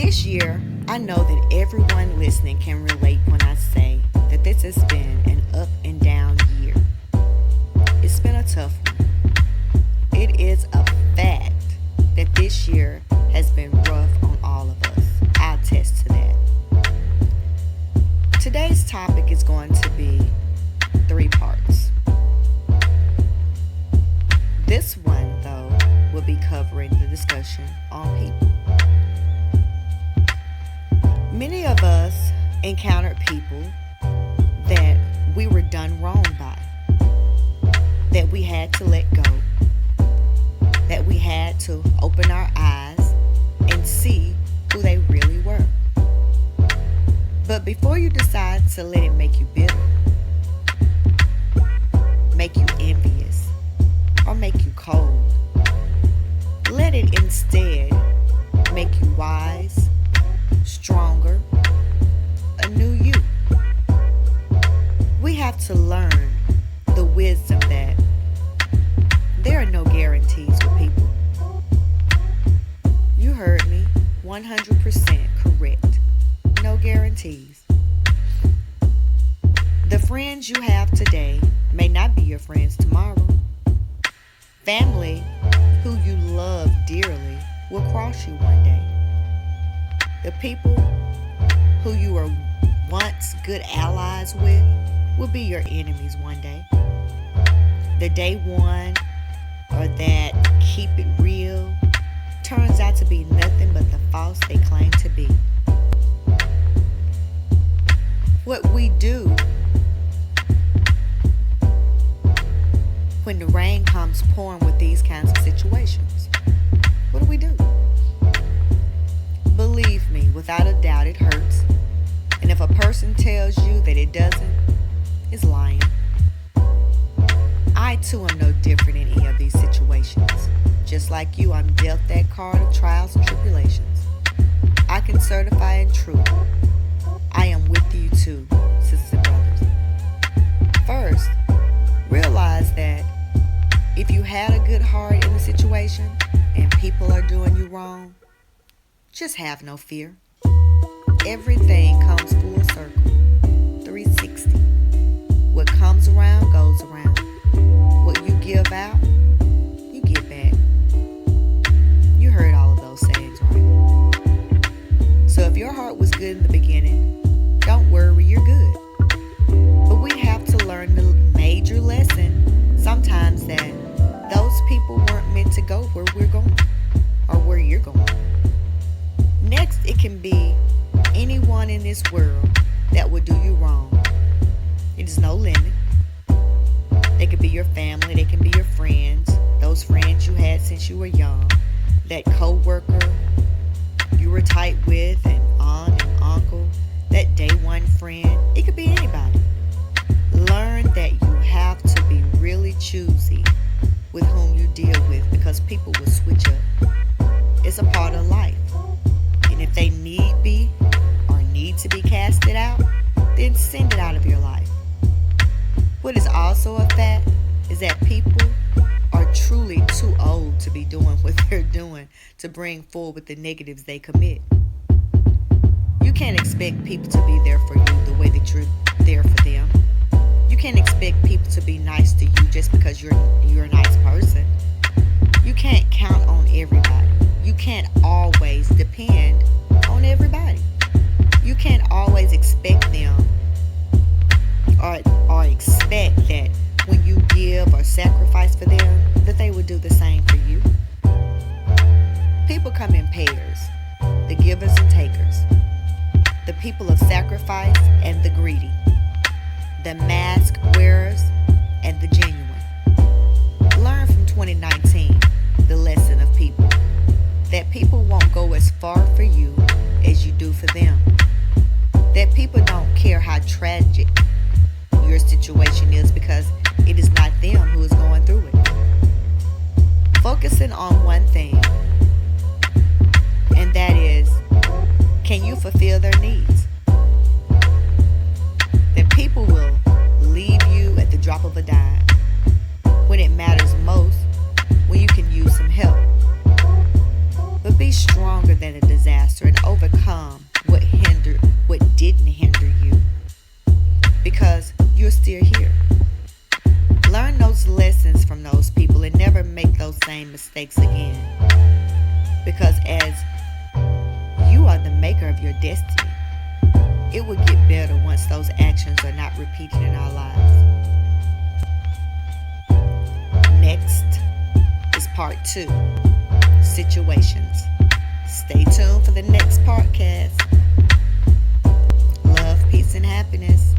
This year, I know that everyone listening can relate when I say that this has been an up and down year. It's been a tough one. It is a fact that this year has been rough on all of us. I'll attest to that. Today's topic is going to be 3 parts. This one, though, will be covering the discussion on people. Many of us encountered people that we were done wrong by, that we had to let go, that we had to open our eyes and see who they really were. But before you decide to let it make you bitter, make you envious, or make you cold, let it instead make you wise, stronger, a new you. We have to learn the wisdom that there are no guarantees with people. You heard me, 100% correct. No guarantees. The friends you have today may not be your friends tomorrow. Family who you love dearly will cross you one day. The people who you were once good allies with will be your enemies one day. The day one or that keep it real turns out to be nothing but the false they claim to be. What we do when the rain comes pouring with these kinds of situations, what do? Believe me, without a doubt, it hurts. And if a person tells you that it doesn't, it's lying. I too am no different in any of these situations. Just like you, I'm dealt that card of trials and tribulations. I can certify in truth, I am with you too, sisters and brothers. First, realize that if you had a good heart in the situation and people are doing you wrong, just have no fear. Everything comes full circle, 360. What comes around goes around. What you give out, you get back. You heard all of those sayings, right? So if your heart was good in the beginning, don't worry, you're good. But we have to learn the major lesson sometimes that those people weren't meant to go where we're going or where you're going. Next, it can be anyone in this world that would do you wrong. It is no limit. They could be your family, they can be your friends, those friends you had since you were young, that co-worker you were tight with, and aunt and uncle, that day one friend. It could be anybody. Learn that you have to be really choosy with whom you deal with, because people will switch up. It's a part of life. And if they need to be casted out, then send it out of your life. What is also a fact is that people are truly too old to be doing what they're doing to bring forward the negatives they commit. You can't expect people to be there for you the way that you're there for them. You can't expect people to be nice to you just because you're a nice person. You can't count on everybody. You can't always depend on everybody. You can't always expect them or expect that when you give or sacrifice for them, that they would do the same for you. People come in pairs, the givers and takers, the people of sacrifice and the greedy, the mask wearers and the genuine. Learn from 2019 the lesson of people, that people won't go as far for you as you do for them. That people don't care how tragic your situation is, because it is not them who is going through it. Focusing on one thing, and that is, can you fulfill their needs? That people will leave you at the drop of a dime when it matters most, when you can use some help. But be strong stronger than a disaster and overcome what didn't hinder you, because you're still here. Learn those lessons from those people and never make those same mistakes again, because as you are the maker of your destiny, it will get better once those actions are not repeated in our lives. Next is part 2, situations. Stay tuned for the next podcast. Love, peace, and happiness.